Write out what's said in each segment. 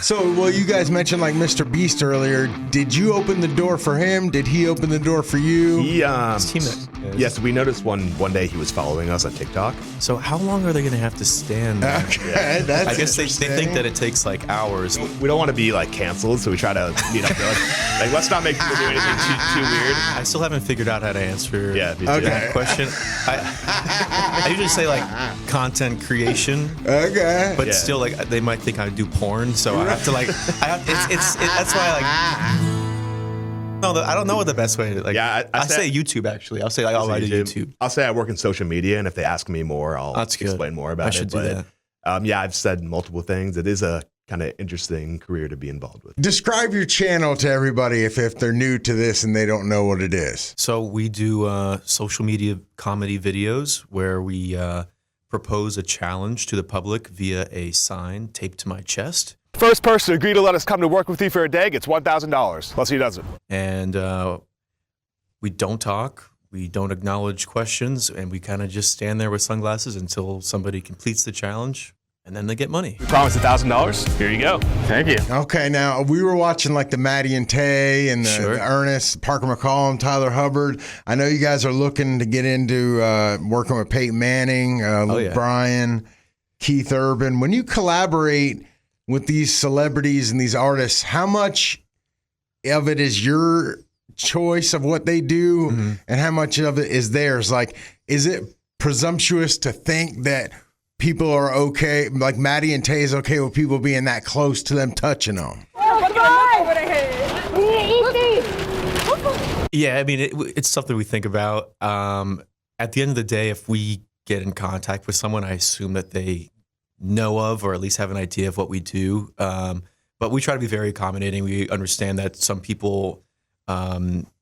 So, well, you guys mentioned like Mr. Beast earlier. Did you open the door for him? Did he open the door for you? Yes, we noticed one day he was following us on TikTok. So how long are they going to have to stand? Okay, that's I guess they think that it takes like hours. We don't want to be like canceled, so we try to meet up. Like let's not make people do anything too weird. I still haven't figured out how to answer that question. I usually say like content creation. Okay. But still, like they might think I do porn, so I have to like. That's why I like. No, I don't know what the best way to like. Yeah, I say YouTube actually. I'll say like, I'll write YouTube. I'll say I work in social media, and if they ask me more, I'll explain more about it. I should do that. Yeah, I've said multiple things. It is a kind of interesting career to be involved with. Describe your channel to everybody if they're new to this and they don't know what it is. So we do social media comedy videos where we propose a challenge to the public via a sign taped to my chest. First person to agree to let us come to work with you for a day gets $1,000. Let's see who does it. And we don't talk, we don't acknowledge questions, and we kind of just stand there with sunglasses until somebody completes the challenge, and then they get money. We promise $1,000. Here you go. Thank you. Okay, now we were watching like the Maddie and Tay and the Ernest, Parker McCollum, Tyler Hubbard. I know you guys are looking to get into working with Peyton Manning, Luke Bryan, Keith Urban. When you collaborate with these celebrities and these artists, how much of it is your choice of what they do and how much of it is theirs? Like, is it presumptuous to think that people are okay, like Maddie and Tay is okay with people being that close to them touching them? Yeah, I mean, it's something we think about. At the end of the day, if we get in contact with someone, I assume that they know of or at least have an idea of what we do. But we try to be very accommodating. We understand that some people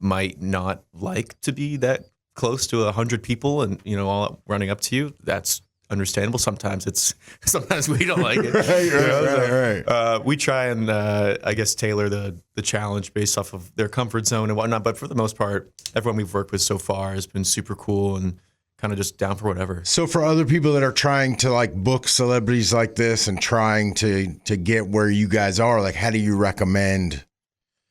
might not like to be that close to 100 people and, you know, all running up to you. That's understandable. Sometimes we don't like it. Right. We try and, I guess, tailor the challenge based off of their comfort zone and whatnot. But for the most part, everyone we've worked with so far has been super cool and kind of just down for whatever. So for other people that are trying to like book celebrities like this and trying to get where you guys are, like how do you recommend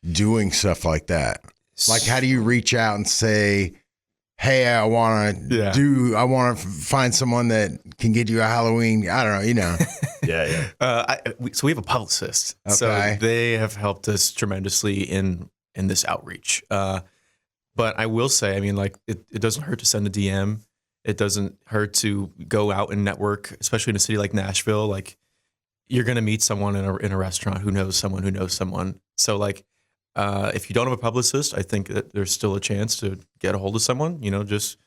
doing stuff like that? Like how do you reach out and say, hey, I want to find someone that can get you a Halloween, I don't know, you know. So we have a publicist. Okay. So they have helped us tremendously in this outreach. But I will say, I mean, like it doesn't hurt to send a DM. It doesn't hurt to go out and network, especially in a city like Nashville. Like you're going to meet someone in a restaurant who knows someone who knows someone. So like, if you don't have a publicist, I think that there's still a chance to get a hold of someone. You know, just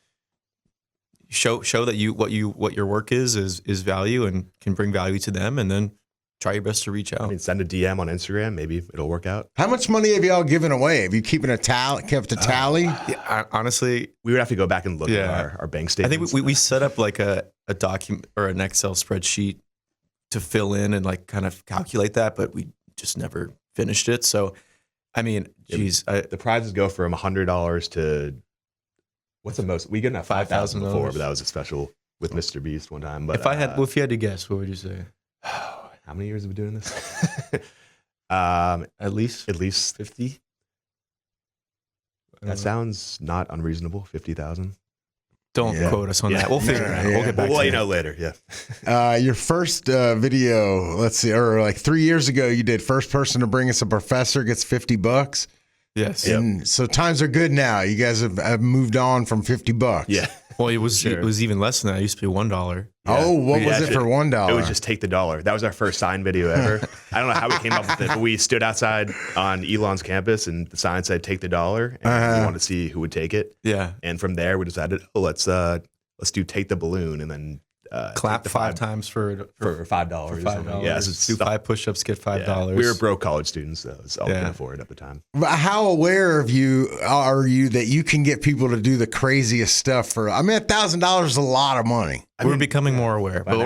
show that what your work is value and can bring value to them, and then try your best to reach out. I mean, send a DM on Instagram. Maybe it'll work out. How much money have y'all given away? Have you kept a tally? Honestly, we would have to go back and look at our bank statements. I think we set up like a document or an Excel spreadsheet to fill in and like kind of calculate that, but we just never finished it. So, I mean, geez, the prizes go from $100 to what's the most? We get enough $5,000 before, but that was a special with Mr. Beast one time. But if you had to guess, what would you say? How many years have we been doing this? At least 50. That sounds not unreasonable. 50,000. Don't quote us on that. We'll figure it out. We'll get back to you know later. Yeah. Your first video, let's see, or like 3 years ago, you did first person to bring us a professor gets $50. Yes. And so times are good now. You guys have moved on from $50. Yeah. Well, it was even less than that. It used to be $1. Yeah. Oh, what was it for $1? It was just take the dollar. That was our first sign video ever. I don't know how we came up with it, but we stood outside on Elon's campus and the sign said take the dollar, and we wanted to see who would take it. Yeah. And from there we decided, let's do take the balloon, and then clap 5 times for $5. For $5. Yeah, do 5 push-ups, get $5. Yeah. We were broke college students, so it's all we could afford at the time. But how aware are you that you can get people to do the craziest stuff for? I mean, $1,000 is a lot of money. We're becoming more aware, but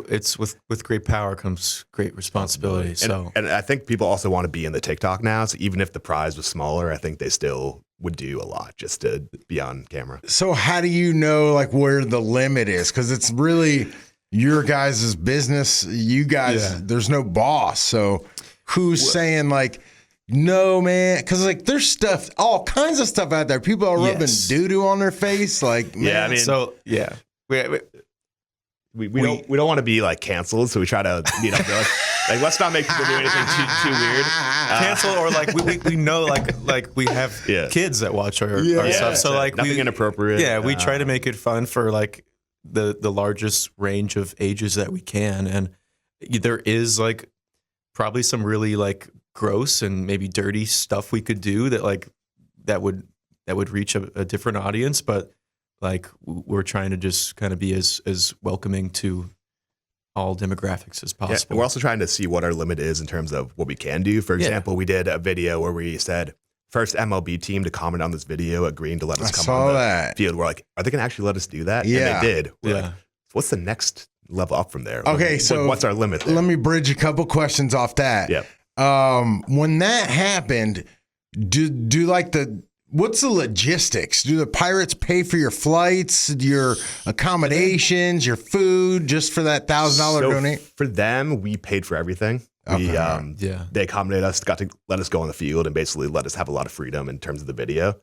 it's with great power comes great responsibility. And I think people also want to be in the TikTok now. So even if the prize was smaller, I think they still would do a lot just to be on camera. So how do you know like where the limit is? Because it's really your guys' business. You guys, there's no boss. So who's saying like, no, man, because like there's stuff, all kinds of stuff out there. People are rubbing doo-doo on their face, like, man. Yeah, I mean, so yeah, we don't want to be like canceled, so we try to meet up. Like let's not make people do anything too weird. Cancel or like we know like we have kids that watch our stuff, so like nothing inappropriate. Yeah, we try to make it fun for like the largest range of ages that we can, and there is like probably some really like gross and maybe dirty stuff we could do that would reach a different audience, but like we're trying to just kind of be as welcoming to all demographics as possible. Yeah, we're also trying to see what our limit is in terms of what we can do. For example, we did a video where we said first MLB team to comment on this video agreeing to let us come on the field. We're like, are they going to actually let us do that? Yeah. And they did. We're like, what's the next level up from there? Okay, so what's our limit there? Let me bridge a couple questions off that. Yep. When that happened, do like what's the logistics? Do the Pirates pay for your flights, your accommodations, your food, just for that $1,000 donate? For them, we paid for everything. Okay. They accommodated us, got to let us go on the field, and basically let us have a lot of freedom in terms of the video.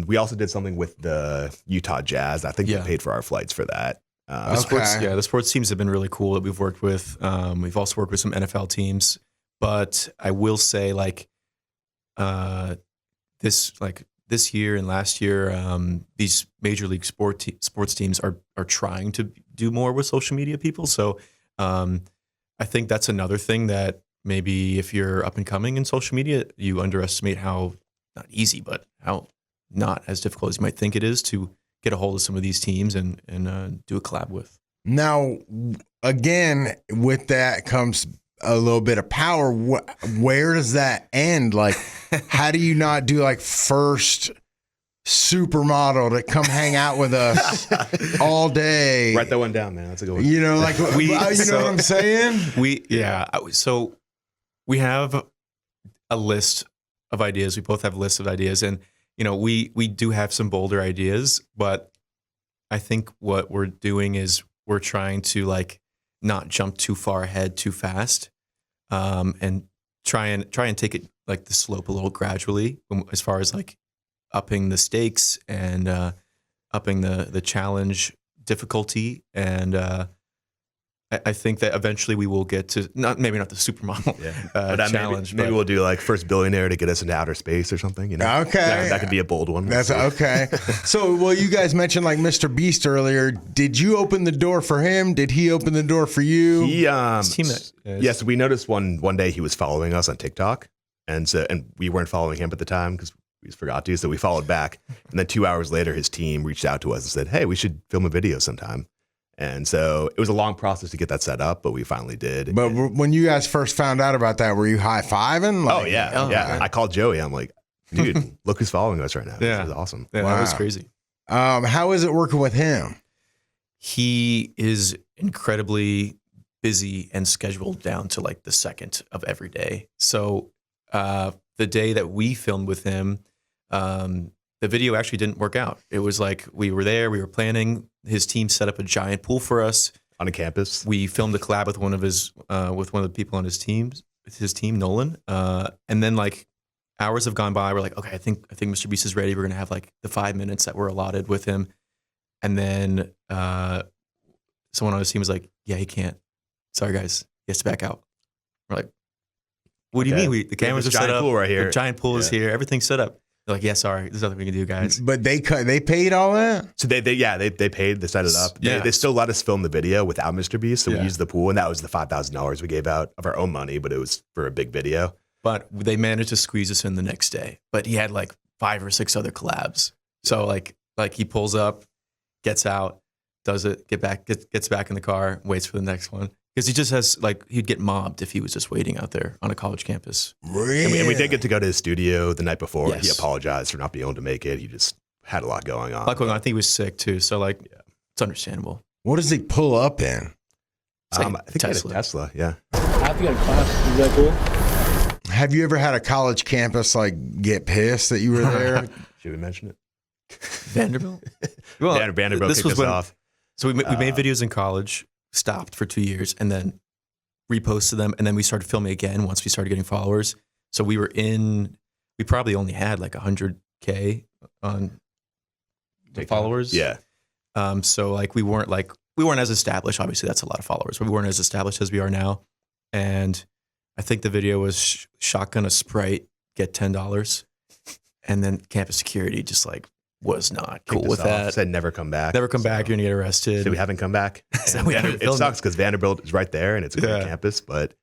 We also did something with the Utah Jazz. I think they paid for our flights for that. The sports teams have been really cool that we've worked with. We've also worked with some NFL teams, but I will say like this year and last year, these major league sports teams are trying to do more with social media people. So I think that's another thing that maybe if you're up and coming in social media, you underestimate how not easy, but how not as difficult as you might think it is to get a hold of some of these teams and do a collab with. Now, again, with that comes a little bit of power. Where does that end? Like, how do you not do like first supermodel to come hang out with us all day? Write that one down, man. That's a good one. You know, like know what I'm saying? So we have a list of ideas. We both have lists of ideas, and you know, we do have some bolder ideas, but I think what we're doing is we're trying to like not jump too far ahead too fast, and try and take it like the slope a little gradually as far as like upping the stakes and upping the challenge difficulty. And I think that eventually we will get to maybe not the supermodel challenge. Maybe we'll do like first billionaire to get us into outer space or something. You know? Okay, that could be a bold one. That's okay. So, well, you guys mentioned like MrBeast earlier. Did you open the door for him? Did he open the door for you? Yes, we noticed one day he was following us on TikTok, and we weren't following him at the time because we just forgot to. So we followed back, and then 2 hours later, his team reached out to us and said, "Hey, we should film a video sometime." And so it was a long process to get that set up, but we finally did. But when you guys first found out about that, were you high-fiving? Like, yeah. I called Joey. I'm like, dude, look who's following us right now. This is awesome. Yeah, wow. That was crazy. How is it working with him? He is incredibly busy and scheduled down to like the second of every day. So the day that we filmed with him, the video actually didn't work out. It was like we were there, we were planning. His team set up a giant pool for us on a campus. We filmed a collab with one of the people on his team, Nolan. And then like hours have gone by. We're like, okay, I think MrBeast is ready. We're gonna have like the 5 minutes that were allotted with him. And then someone on his team was like, yeah, he can't. Sorry guys, he has to back out. We're like, what do you mean? The cameras are set up. Pool right here. The giant pool is here. Everything's set up. They're like, yeah, sorry, there's nothing we can do, guys. But they paid all that? So they paid, they set it up. They still let us film the video without MrBeast. So we used the pool, and that was the $5,000 we gave out of our own money, but it was for a big video. But they managed to squeeze us in the next day. But he had like 5 or 6 other collabs. So like he pulls up, gets out, does it, gets back in the car, waits for the next one. Because he just has he'd get mobbed if he was just waiting out there on a college campus. Really? And we did get to go to his studio the night before. Yes. He apologized for not being able to make it. He just had a lot going on. I think he was sick too. So it's understandable. What does he pull up in? I think Tesla. Tesla, yeah. After you got a class, is that cool? Have you ever had a college campus get pissed that you were there? Should we mention it? Vanderbilt? Well, Vanderbilt kicked us off. So we made videos in college, stopped for 2 years, and then reposted them, and then we started filming again once we started getting followers. So we probably only had like 100K on the followers. Yeah. So like we weren't as established. Obviously, that's a lot of followers, but we weren't as established as we are now. And I think the video was shotgun a Sprite, get $10, and then campus security just like was not cool with that. Said never come back. Never come back. You're gonna get arrested. So we haven't come back. It sucks because Vanderbilt is right there and it's a great campus, but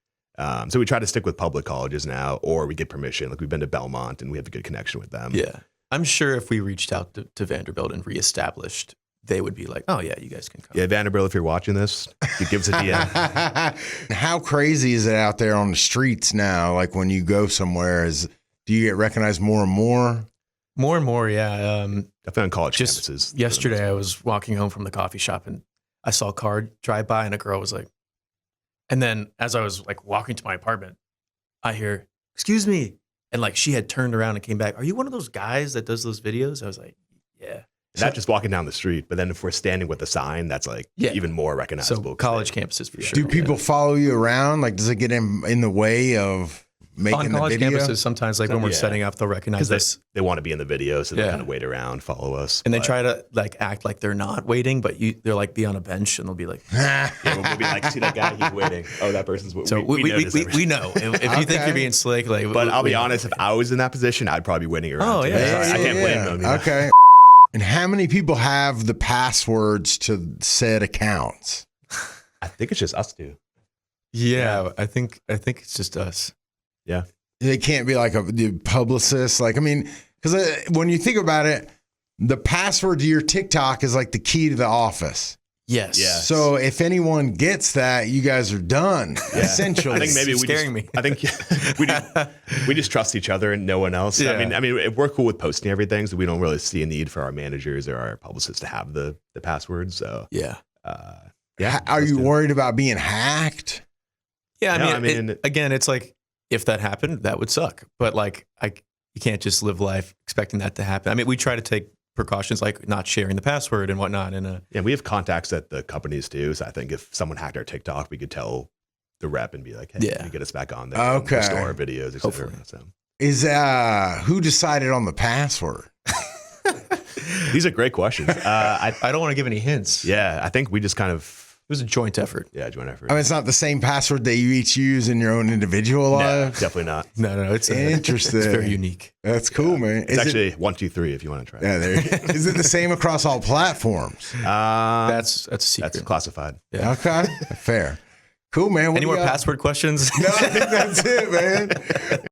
so we try to stick with public colleges now, or we get permission. Like we've been to Belmont and we have a good connection with them. Yeah, I'm sure if we reached out to Vanderbilt and reestablished, they would be like, "Oh yeah, you guys can come." Yeah, Vanderbilt, if you're watching this, you give us a DM. How crazy is it out there on the streets now? Like when you go somewhere, do you get recognized more and more? More and more, yeah. Definitely on college campuses. Yesterday, I was walking home from the coffee shop and I saw a car drive by and a girl was like, and then as I was like walking to my apartment, I hear, "Excuse me." And like she had turned around and came back. "Are you one of those guys that does those videos?" I was like, "Yeah." Not just walking down the street, but then if we're standing with a sign, that's like even more recognizable. So college campuses for sure. Do people follow you around? Like, does it get in the way of making on the college video? campuses? Sometimes, like when we're setting up, they'll recognize us. They want to be in the video, so they kind of wait around, follow us, and they try to like act like they're not waiting, but they're like be on a bench, and they'll be like, we'll be like, "See that guy? He's waiting. Oh, that person's waiting." So we know if you think you're being slick, like. But I'll be honest, if I was in that position, I'd probably be waiting around. Oh yeah, I can't blame them. Okay. And how many people have the passwords to said accounts? I think it's just us two. Yeah, I think it's just us. Yeah. They can't be like a publicist. Like, I mean, because when you think about it, the password to your TikTok is like the key to the office. Yes. Yeah. So if anyone gets that, you guys are done. Yeah. Essentially. I think maybe I think we just trust each other and no one else. Yeah. I mean, we're cool with posting everything, so we don't really see a need for our managers or our publicists to have the passwords. So yeah. Are you worried about being hacked? Yeah. I mean, again, it's like if that happened, that would suck. But like, you can't just live life expecting that to happen. I mean, we try to take precautions like not sharing the password and whatnot. And we have contacts at the companies too. So I think if someone hacked our TikTok, we could tell the rep and be like, "Hey, can you get us back on there? Okay, restore our videos, etc." So is who decided on the password? These are great questions. I don't want to give any hints. Yeah, I think we just kind of. It was a joint effort. Yeah, joint effort. I mean, it's not the same password that you each use in your own individual life. Definitely not. No, it's interesting. It's very unique. That's cool, man. It's actually 1, 2, 3 if you want to try. Yeah, is it the same across all platforms? That's a secret. That's classified. Yeah. Okay, fair. Cool, man. Any more password questions? No, I think that's it, man.